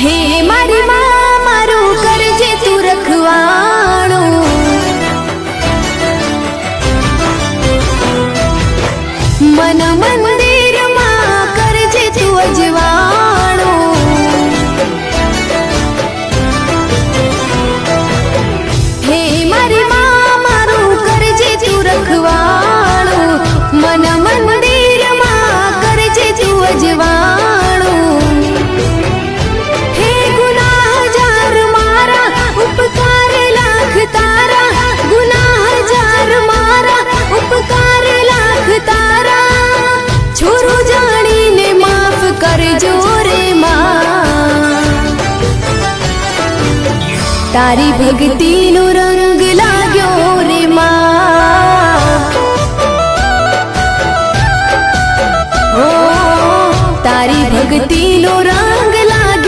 હે મારી માં મારું કરજે તું રખવાણું, મન મંદિરમાં કરજે તું અજવાણું, હે મારી માં મારું કરજે તું રખવાણું, મન મંદિરમાં કરજે તું અજવાણું, હે ગુનાહ જાર મારા ઉપકાર લાખ તારા, ગુનાહ જાર મારા ઉપકાર લાખ તારા, છોરું જાણીને માફ કરજો રે માં, તારી ભક્તિનો રંગ લાગ્યો રે માં, હો તારી ભક્તિનો રંગ